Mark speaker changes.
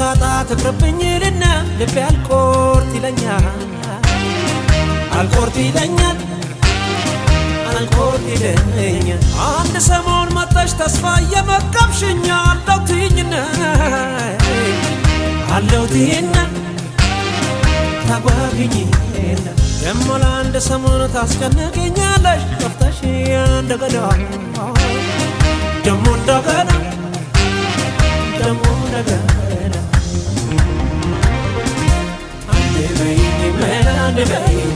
Speaker 1: ሳጣ ትቅርብኝልና ልቤ አልቆርጥ ይለኛል አልቆርጥ ይለኛል አልቆርጥ ይለኛል አንድ ሰሞን መጣሽ ተስፋ የመቀብሽኛ አለው ትይኝና አለው ትይኝና ታጓጉኝና ደሞ ለአንድ ሰሞን ታስጨንቅኛለሽ ጠፍተሽ እንደገና ደሞ እንደገና ደሞ እንደገና አንዴ በይኝ አንዴ በይኝ